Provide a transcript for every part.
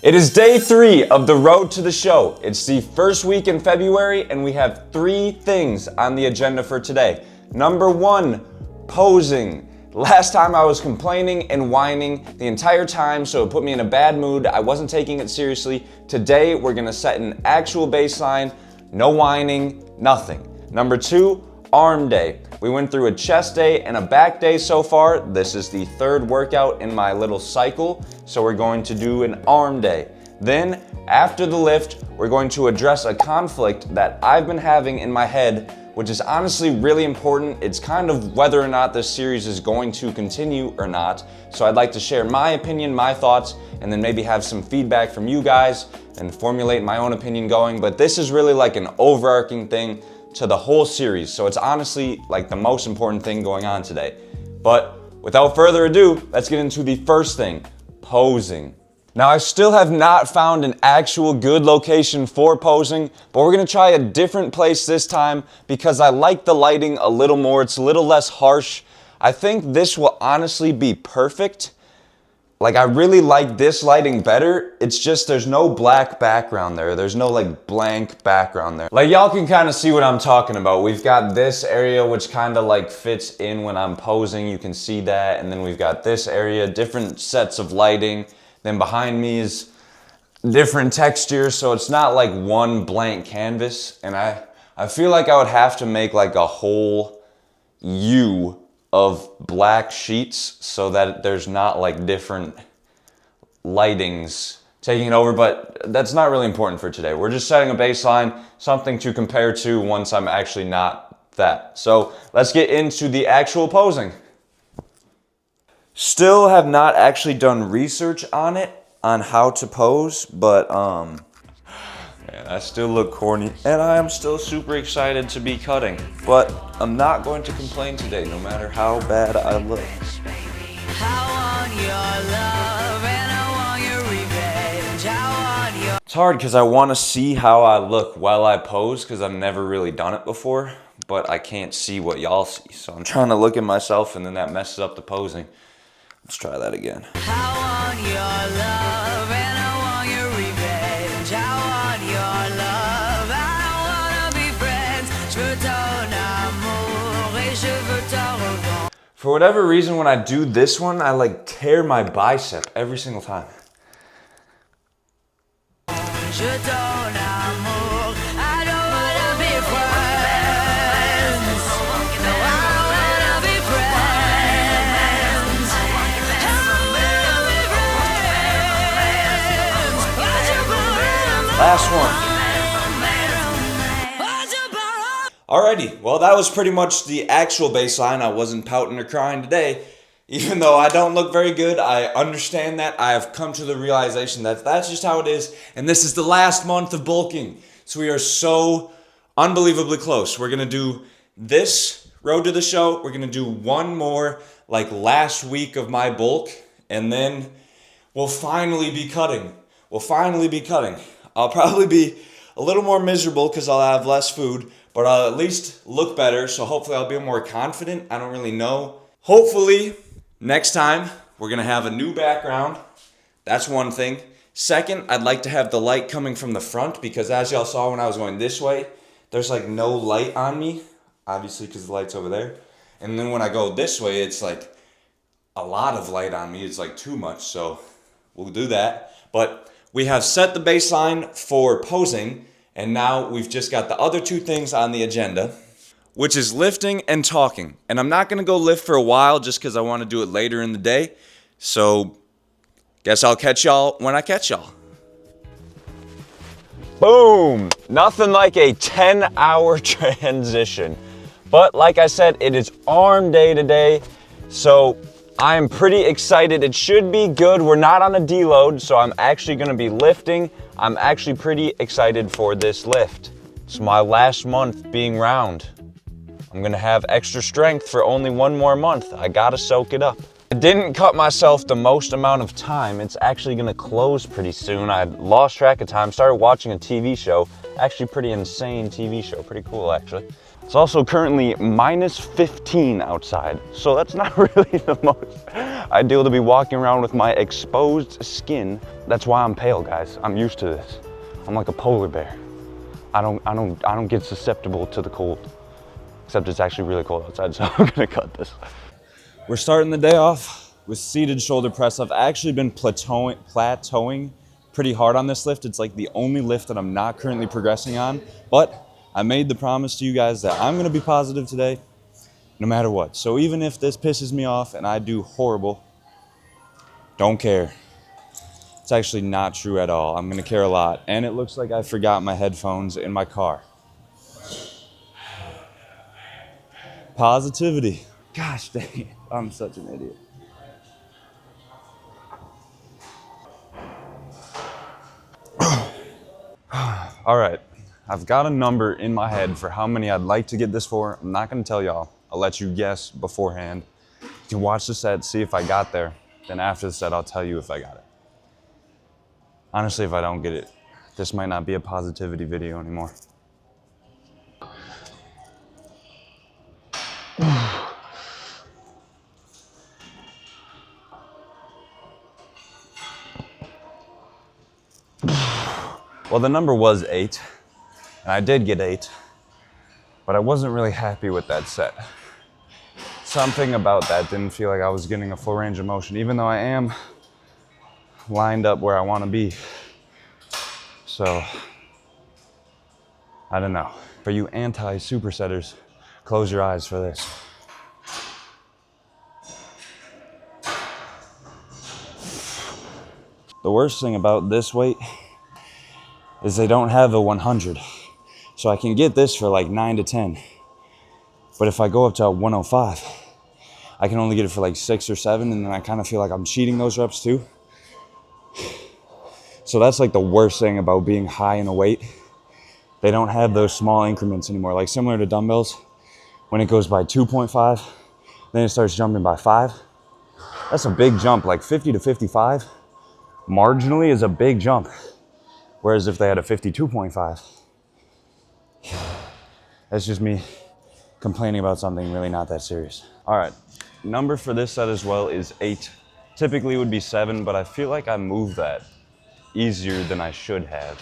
It is day 3 of the road to the show. It's the first week in February and we have 3 things on the agenda for today. Number 1, posing. Last time I was complaining and whining the entire time, so it put me in a bad mood. I wasn't taking it seriously. Today we're gonna set an actual baseline, no whining, nothing. Number 2, arm day. We went through a chest day and a back day so far. This is the 3rd workout in my little cycle, so we're going to do an arm day. Then, after the lift, we're going to address a conflict that I've been having in my head, which is honestly really important. It's kind of whether or not this series is going to continue or not. So I'd like to share my opinion, my thoughts, and then maybe have some feedback from you guys and formulate my own opinion going. But this is really like an overarching thing to the whole series. So it's honestly like the most important thing going on today. But without further ado, let's get into the first thing, posing. Now I still have not found an actual good location for posing, but we're gonna try a different place this time because I like the lighting a little more. It's a little less harsh. I think this will honestly be perfect. Like I really like this lighting better. It's just there's no black background there. There's no like blank background there. Like y'all can kind of see what I'm talking about. We've got this area which kind of like fits in when I'm posing. You can see that. And then we've got this area, different sets of lighting. Then behind me is different textures. So it's not like one blank canvas. And I feel like I would have to make like a whole U of black sheets so that there's not like different lightings taking it over, but that's not really important for today. We're just setting a baseline, something to compare to once I'm actually not that. So let's get into the actual posing. Still have not actually done research on it, on how to pose, but man, I still look corny, and I am still super excited to be cutting. But I'm not going to complain today, no matter how bad I look. It's hard because I want to see how I look while I pose, because I've never really done it before, but I can't see what y'all see. So I'm trying to look at myself, and then that messes up the posing. Let's try that again. For whatever reason, when I do this one, I like tear my bicep every single time. Last one. Alrighty, well that was pretty much the actual baseline. I wasn't pouting or crying today. Even though I don't look very good, I understand that. I have come to the realization that that's just how it is. And this is the last month of bulking. So we are so unbelievably close. We're gonna do this road to the show. We're gonna do one more like last week of my bulk. And then we'll finally be cutting. I'll probably be a little more miserable because I'll have less food, but I'll at least look better, so hopefully I'll be more confident. I don't really know. Hopefully, next time, we're gonna have a new background. That's one thing. Second, I'd like to have the light coming from the front, because as y'all saw when I was going this way, there's like no light on me, obviously because the light's over there. And then when I go this way, it's like a lot of light on me. It's like too much, so we'll do that. But we have set the baseline for posing, and now we've just got the other 2 things on the agenda, which is lifting and talking. And I'm not gonna go lift for a while just because I want to do it later in the day. So, guess I'll catch y'all when I catch y'all. Boom! Nothing like a 10-hour transition. But like I said, it is arm day today, so I am pretty excited. It should be good. We're not on a deload, so I'm actually gonna be lifting. I'm actually pretty excited for this lift. It's my last month being round. I'm gonna have extra strength for only one more month. I gotta soak it up. I didn't cut myself the most amount of time. It's actually gonna close pretty soon. I lost track of time, started watching a TV show. Actually pretty insane TV show, pretty cool actually. It's also currently -15 outside, so that's not really the most ideal to be walking around with my exposed skin. That's why I'm pale, guys. I'm used to this. I'm like a polar bear. I don't get susceptible to the cold. Except it's actually really cold outside, so I'm gonna cut this. We're starting the day off with seated shoulder press. I've actually been plateauing pretty hard on this lift. It's like the only lift that I'm not currently progressing on, but I made the promise to you guys that I'm gonna be positive today, no matter what. So even if this pisses me off and I do horrible, don't care. It's actually not true at all. I'm gonna care a lot. And it looks like I forgot my headphones in my car. Positivity. Gosh dang it, I'm such an idiot. All right, I've got a number in my head for how many I'd like to get this for. I'm not gonna tell y'all. I'll let you guess beforehand. You can watch the set, see if I got there. Then after the set, I'll tell you if I got it. Honestly, if I don't get it, this might not be a positivity video anymore. Well, the number was 8, and I did get 8, but I wasn't really happy with that set. Something about that didn't feel like I was getting a full range of motion, even though I am lined up where I want to be. So, I don't know. For you anti-supersetters, close your eyes for this. The worst thing about this weight is they don't have a 100. So I can get this for like 9 to 10. But if I go up to 105, I can only get it for like 6 or 7, and then I kind of feel like I'm cheating those reps too. So that's like the worst thing about being high in a weight. They don't have those small increments anymore. Like similar to dumbbells, when it goes by 2.5, then it starts jumping by 5. That's a big jump, like 50 to 55 marginally is a big jump. Whereas if they had a 52.5, that's just me complaining about something really not that serious. All right, number for this set as well is 8. Typically it would be 7, but I feel like I moved that easier than I should have.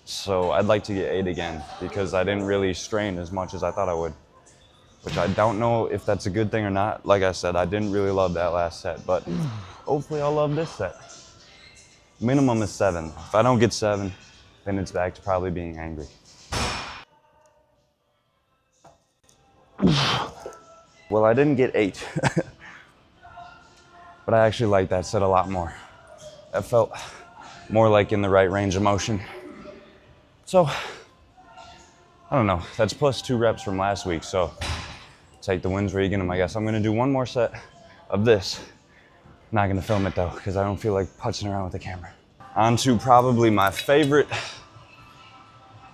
So I'd like to get 8 again because I didn't really strain as much as I thought I would, which I don't know if that's a good thing or not. Like I said, I didn't really love that last set, but hopefully I'll love this set. Minimum is 7. If I don't get 7, then it's back to probably being angry. Well, I didn't get 8, but I actually like that set a lot more. That felt more like in the right range of motion. So, I don't know, that's plus 2 reps from last week, so take the wins where you get them, I guess. I'm gonna do one more set of this. Not gonna film it though, because I don't feel like putzing around with the camera. On to probably my favorite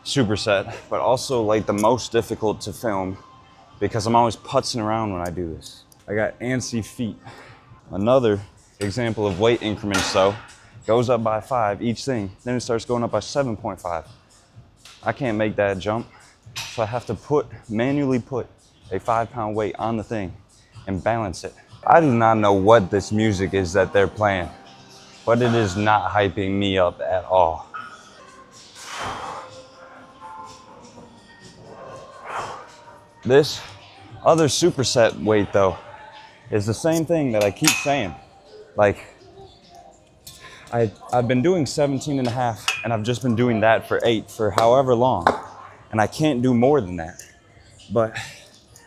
superset, but also like the most difficult to film because I'm always putzing around when I do this. I got antsy feet. Another example of weight increments though, goes up by 5 each thing, then it starts going up by 7.5. I can't make that jump, so I have to manually put a 5-pound weight on the thing and balance it. I do not know what this music is that they're playing, but it is not hyping me up at all. This other superset weight though is the same thing that I keep saying. Like, I've been doing 17.5 and I've just been doing that for 8 for however long. And I can't do more than that. But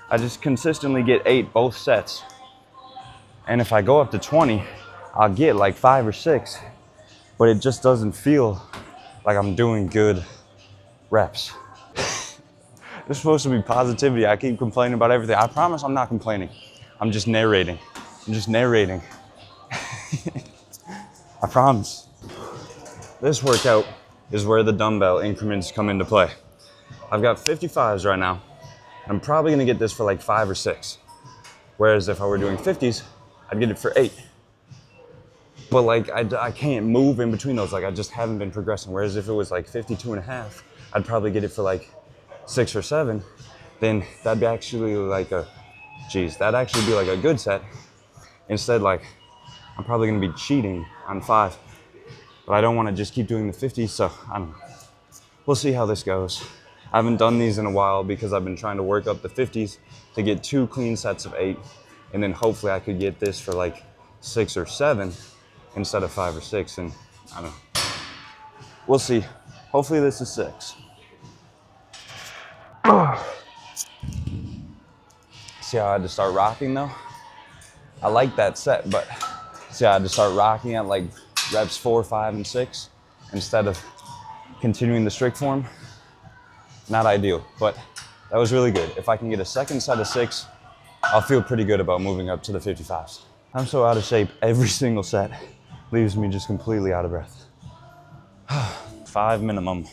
I just consistently get 8 both sets. And if I go up to 20, I'll get like 5 or 6. But it just doesn't feel like I'm doing good reps. This is supposed to be positivity. I keep complaining about everything. I promise I'm not complaining. I'm just narrating. I'm just narrating. I promise. This workout is where the dumbbell increments come into play. I've got 55s right now. I'm probably gonna get this for like 5 or 6. Whereas if I were doing 50s, I'd get it for 8. But like, I can't move in between those. Like, I just haven't been progressing. Whereas if it was like 52.5, I'd probably get it for like 6 or 7. Then that'd be actually like that'd actually be like a good set. Instead, like, I'm probably gonna be cheating on 5, but I don't wanna just keep doing the 50s, so I don't know. We'll see how this goes. I haven't done these in a while because I've been trying to work up the 50s to get 2 clean sets of 8, and then hopefully I could get this for like 6 or 7 instead of 5 or 6, and I don't know. We'll see. Hopefully this is 6. See how I had to start rocking though? I like that set, but see how I had to start rocking at like reps 4, 5, and 6 instead of continuing the strict form? Not ideal, but that was really good. If I can get a second set of 6, I'll feel pretty good about moving up to the 55s. I'm so out of shape, every single set leaves me just completely out of breath. 5 minimum.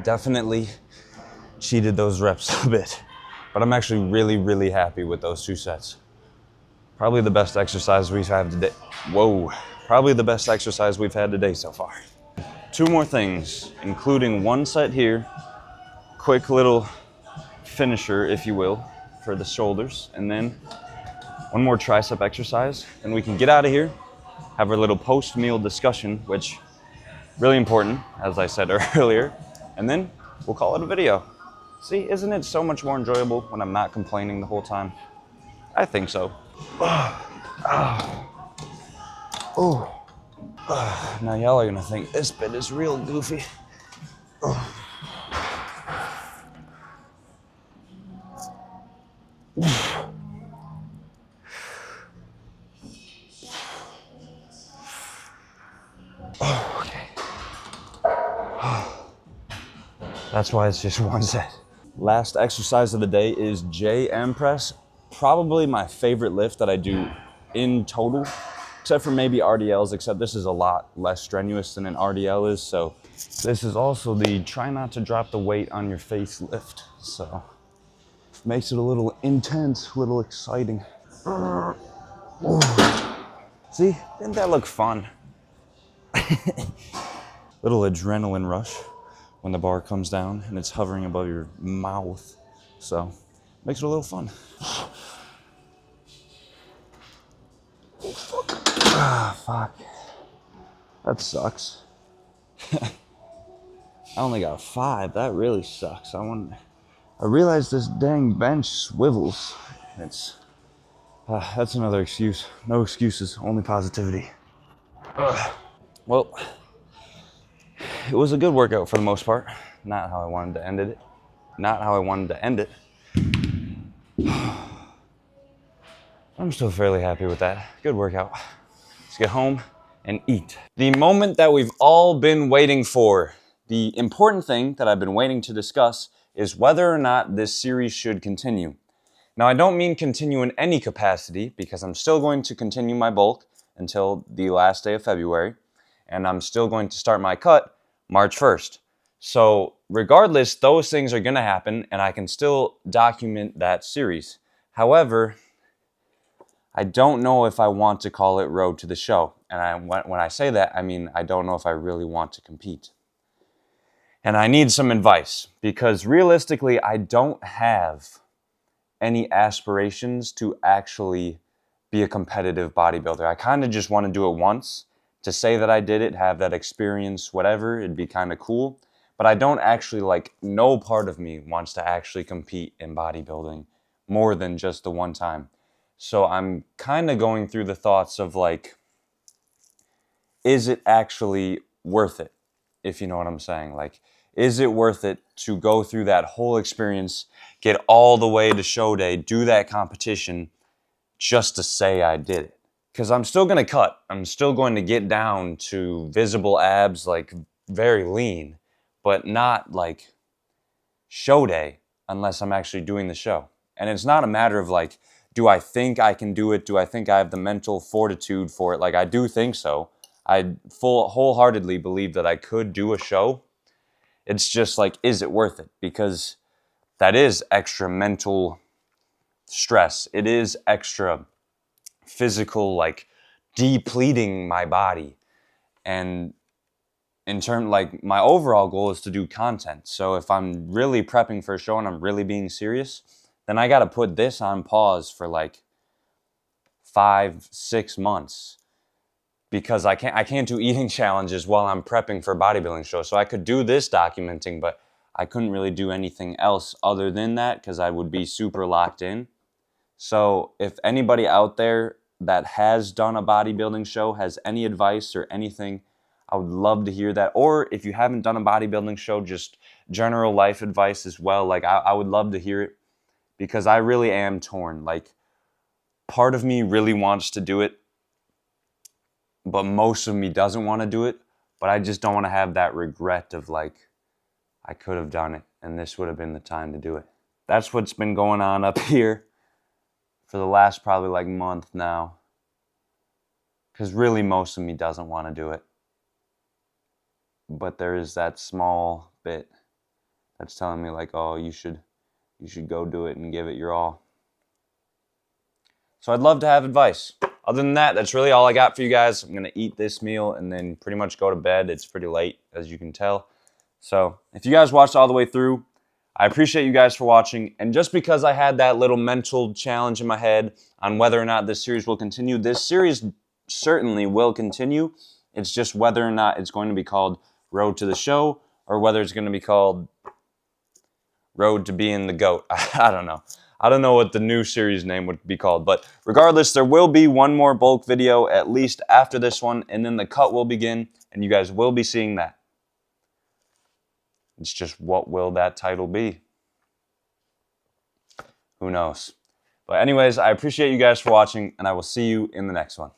Definitely cheated those reps a bit, but I'm actually really, really happy with those 2 sets. Probably the best exercise we've had today. Whoa, probably the best exercise we've had today so far. 2 more things, including 1 set here, quick little finisher, if you will, for the shoulders, and then 1 more tricep exercise, and we can get out of here, have our little post-meal discussion, which really important, as I said earlier, and then we'll call it a video. See, isn't it so much more enjoyable when I'm not complaining the whole time? I think so. Now y'all are gonna think this bit is real goofy. That's why it's just 1 set. Last exercise of the day is JM press. Probably my favorite lift that I do in total, except for maybe RDLs, except this is a lot less strenuous than an RDL is. So this is also the try not to drop the weight on your face lift. So makes it a little intense, a little exciting. See, didn't that look fun? Little adrenaline rush when the bar comes down and it's hovering above your mouth. So, makes it a little fun. Oh, fuck. Ah, fuck. That sucks. I only got 5, that really sucks. I realized this dang bench swivels. That's another excuse. No excuses, only positivity. Well, it was a good workout for the most part. Not how I wanted to end it. I'm still fairly happy with that. Good workout. Let's get home and eat. The moment that we've all been waiting for. The important thing that I've been waiting to discuss is whether or not this series should continue. Now, I don't mean continue in any capacity because I'm still going to continue my bulk until the last day of February, and I'm still going to start my cut March 1st. So regardless, those things are going to happen and I can still document that series. However, I don't know if I want to call it Road to the Show. And when I say that, I mean I don't know if I really want to compete. And I need some advice because realistically, I don't have any aspirations to actually be a competitive bodybuilder. I kind of just want to do it once to say that I did it, have that experience, whatever. It'd be kind of cool. But I don't actually, no part of me wants to actually compete in bodybuilding more than just the one time. So I'm kind of going through the thoughts of is it actually worth it? If you know what I'm saying. Is it worth it to go through that whole experience, get all the way to show day, do that competition just to say I did it? Because I'm still going to cut. I'm still going to get down to visible abs, very lean, but not show day unless I'm actually doing the show. And it's not a matter of do I think I can do it? Do I think I have the mental fortitude for it? I do think so. I wholeheartedly believe that I could do a show. It's just like, is it worth it? Because that is extra mental stress. It is extra physical, like depleting my body. And in turn, like my overall goal is to do content. So if I'm really prepping for a show and I'm really being serious, then I got to put this on pause for like 5-6 months, because I can't do eating challenges while I'm prepping for a bodybuilding show. So I could do this documenting, but I couldn't really do anything else other than that because I would be super locked in. So if anybody out there that has done a bodybuilding show has any advice or anything, I would love to hear that. Or if you haven't done a bodybuilding show, just general life advice as well. Like I would love to hear it, because I really am torn. Like part of me really wants to do it, but most of me doesn't want to do it. But I just don't want to have that regret of like, I could have done it and this would have been the time to do it. That's what's been going on up here for the last probably like month now. Because really most of me doesn't want to do it. But there is that small bit that's telling me like, oh, you should go do it and give it your all. So I'd love to have advice. Other than that, that's really all I got for you guys. I'm going to eat this meal and then pretty much go to bed. It's pretty late, as you can tell. So if you guys watched all the way through, I appreciate you guys for watching. And just because I had that little mental challenge in my head on whether or not this series will continue, this series certainly will continue. It's just whether or not it's going to be called Road to the Show or whether it's going to be called Road to Being the GOAT. I don't know. I don't know what the new series name would be called, but regardless, there will be one more bulk video at least after this one, and then the cut will begin, and you guys will be seeing that. It's just, what will that title be? Who knows? But anyways, I appreciate you guys for watching, and I will see you in the next one.